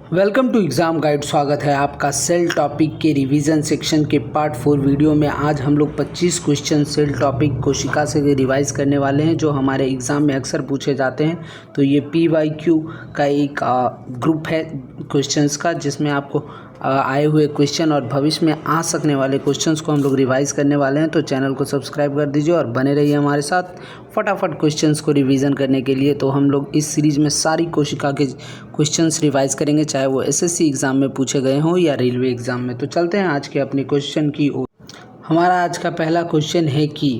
Welcome to exam guide. स्वागत है आपका सेल टॉपिक के रिवीजन सेक्शन के पार्ट 4 वीडियो में। आज हम लोग 25 क्वेश्चन सेल टॉपिक कोशिका से रिवाइज करने वाले हैं जो हमारे एग्ज़ाम में अक्सर पूछे जाते हैं। तो ये PYQ का एक ग्रुप है क्वेश्चंस का, जिसमें आपको आए हुए क्वेश्चन और भविष्य में आ सकने वाले क्वेश्चंस को हम लोग रिवाइज करने वाले हैं। तो चैनल को सब्सक्राइब कर दीजिए और बने रहिए हमारे साथ फटाफट क्वेश्चंस को रिवीजन करने के लिए। तो हम लोग इस सीरीज़ में सारी कोशिका के क्वेश्चंस रिवाइज करेंगे, चाहे वो SSC एग्ज़ाम में पूछे गए हों या रेलवे एग्ज़ाम में। तो चलते हैं आज के अपने क्वेश्चन की ओर। हमारा आज का पहला क्वेश्चन है कि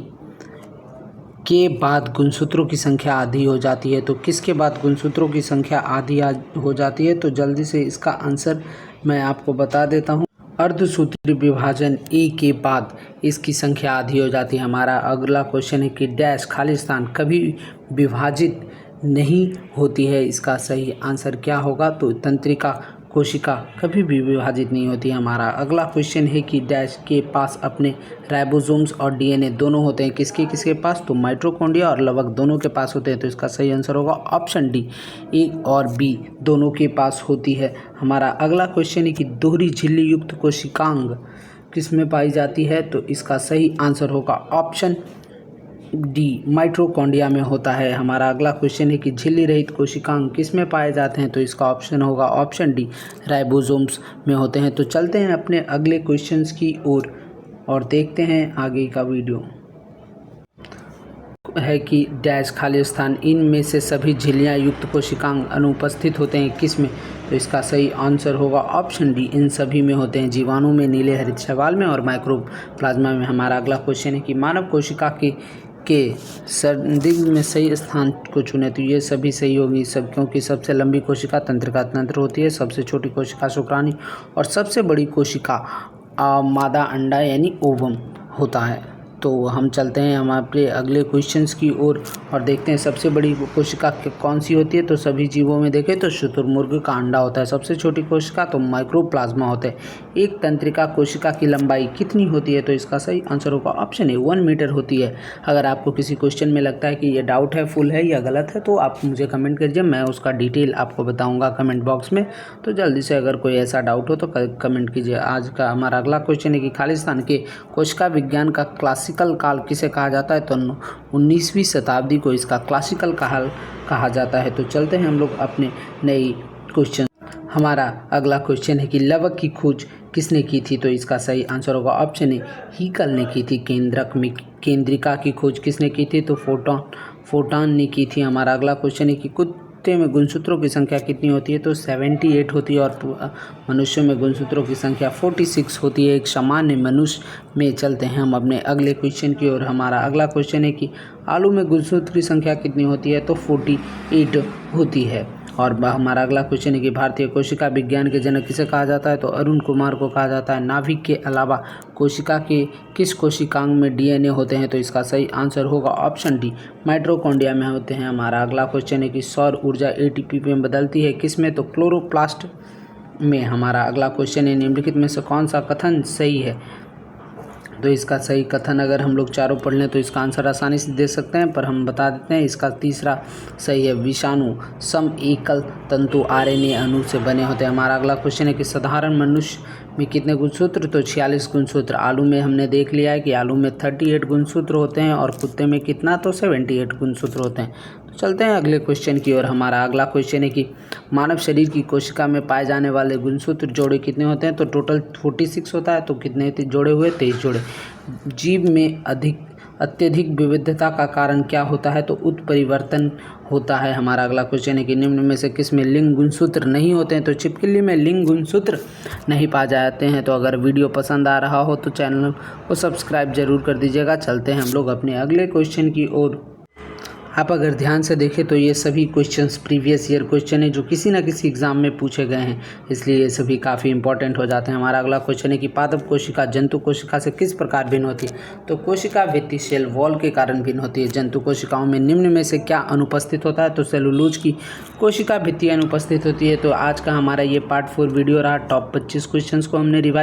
के बाद गुणसूत्रों की संख्या आधी हो जाती है। तो किसके बाद गुणसूत्रों की संख्या आधी हो जाती है? तो जल्दी से इसका आंसर मैं आपको बता देता हूँ। अर्धसूत्री विभाजन A के बाद इसकी संख्या आधी हो जाती है। हमारा अगला क्वेश्चन है कि डैश खाली स्थान कभी विभाजित नहीं होती है। इसका सही आंसर क्या होगा? तो तंत्रिका कोशिका कभी भी विभाजित नहीं होती है। हमारा अगला क्वेश्चन है कि डैश के पास अपने राइबोसोम्स और DNA दोनों होते हैं। किसके किसके पास? तो माइटोकॉन्ड्रिया और लवक दोनों के पास होते हैं। तो इसका सही आंसर होगा ऑप्शन डी, A और B दोनों के पास होती है। हमारा अगला क्वेश्चन है कि दोहरी झिल्ली युक्त कोशिकांग किस में पाई जाती है? तो इसका सही आंसर होगा ऑप्शन डी, माइटोकॉन्ड्रिया में होता है। हमारा अगला क्वेश्चन है कि झिल्ली रहित कोशिकांग किस में पाए जाते हैं? तो इसका ऑप्शन होगा ऑप्शन डी, राइबोसोम्स में होते हैं। तो चलते हैं अपने अगले क्वेश्चंस की ओर और देखते हैं आगे का वीडियो। है कि डैश खाली स्थान इनमें से सभी झिल्लियां युक्त कोशिकांग अनुपस्थित होते हैं किस में? तो इसका सही आंसर होगा ऑप्शन डी, इन सभी में होते हैं। जीवाणु में, नीले हरित शैवाल में और माइक्रोप्लाज्मा में। हमारा अगला क्वेश्चन है कि मानव कोशिका के संदिग्ध में सही स्थान को चुने। तो ये सभी सही होगी सब, क्योंकि सबसे लंबी कोशिका तंत्रिका तंत्र होती है, सबसे छोटी कोशिका शुक्राणु और सबसे बड़ी कोशिका मादा अंडा यानी ओवम होता है। तो हम चलते हैं हमारे अगले क्वेश्चंस की ओर और देखते हैं सबसे बड़ी कोशिका कौन सी होती है। तो सभी जीवों में देखें तो शुतुरमुर्ग का अंडा होता है। सबसे छोटी कोशिका तो माइक्रोप्लाज्मा होता है। एक तंत्रिका कोशिका की लंबाई कितनी होती है? तो इसका सही आंसर होगा ऑप्शन ए, 1 मीटर होती है। अगर आपको किसी क्वेश्चन में लगता है कि ये डाउट है, फुल है या गलत है, तो आप मुझे कमेंट कीजिए, मैं उसका डिटेल आपको बताऊँगा कमेंट बॉक्स में। तो जल्दी से अगर कोई ऐसा डाउट हो तो कमेंट कीजिए। आज का हमारा अगला क्वेश्चन है कि खालिस्तान के कोशिका विज्ञान का क्लासिकल काल किसे कहा जाता है? तो 19वीं शताब्दी को इसका क्लासिकल काल कहा जाता है। तो चलते हैं हम लोग अपने नई क्वेश्चन। हमारा अगला क्वेश्चन है कि लवक की खोज किसने की थी? तो इसका सही आंसर होगा ऑप्शन ए, हीकल ने की थी। केंद्रक में केंद्रिका की खोज किसने की थी? तो फोटॉन ने की थी। हमारा अगला क्वेश्चन है कि कुत्ते में गुणसूत्रों की संख्या कितनी होती है? तो 78 होती है और मनुष्यों में गुणसूत्रों की संख्या 46 होती है, एक सामान्य मनुष्य में। चलते हैं हम अपने अगले क्वेश्चन की ओर। हमारा अगला क्वेश्चन है कि आलू में गुणसूत्र की संख्या कितनी होती है? तो 48 होती है। और हमारा अगला क्वेश्चन है कि भारतीय कोशिका विज्ञान के जनक किसे कहा जाता है? तो अरुण कुमार को कहा जाता है। नाभिक के अलावा कोशिका के किस कोशिकांग में DNA होते हैं? तो इसका सही आंसर होगा ऑप्शन डी, माइटोकॉन्ड्रिया में होते हैं। हमारा अगला क्वेश्चन है कि सौर ऊर्जा ATP में बदलती है किस में? तो क्लोरोप्लास्ट में। हमारा अगला क्वेश्चन है निम्नलिखित में से कौन सा कथन सही है? तो इसका सही कथन अगर हम लोग चारों पढ़ लें तो इसका आंसर आसानी से दे सकते हैं, पर हम बता देते हैं। इसका तीसरा सही है, विषाणु सम एकल तंतु RNA अणु से बने होते हैं। हमारा अगला क्वेश्चन है कि साधारण मनुष्य में कितने गुणसूत्र? तो 46 गुणसूत्र। आलू में हमने देख लिया है कि आलू में 38 गुणसूत्र होते हैं और कुत्ते में कितना? तो 78 गुणसूत्र होते हैं। तो चलते हैं अगले क्वेश्चन की ओर। हमारा अगला क्वेश्चन है कि मानव शरीर की कोशिका में पाए जाने वाले गुणसूत्र जोड़े कितने होते हैं? तो टोटल 46 होता है। तो कितने जोड़े हुए? 23 जोड़े। जीव में अत्यधिक विविधता का कारण क्या होता है? तो उत्परिवर्तन होता है। हमारा अगला क्वेश्चन है कि निम्न में से किस में लिंग गुणसूत्र नहीं होते हैं? तो छिपकली में लिंग गुणसूत्र नहीं पाए जाते हैं। तो अगर वीडियो पसंद आ रहा हो तो चैनल को सब्सक्राइब जरूर कर दीजिएगा। चलते हैं हम लोग अपने अगले क्वेश्चन की ओर। आप अगर ध्यान से देखें तो ये सभी क्वेश्चंस प्रीवियस ईयर क्वेश्चन है जो किसी न किसी एग्जाम में पूछे गए हैं, इसलिए ये सभी काफ़ी इंपॉर्टेंट हो जाते हैं। हमारा अगला क्वेश्चन है कि पादप कोशिका जंतु कोशिका से किस प्रकार भिन्न होती है? तो कोशिका भित्ति सेल वॉल के कारण भिन्न होती है। जंतु कोशिकाओं में निम्न में से क्या अनुपस्थित होता है? तो सेलुलोज की कोशिका भित्ति अनुपस्थित होती है। तो आज का हमारा ये पार्ट 4 वीडियो रहा। टॉप 25 क्वेश्चन को हमने रिवाइज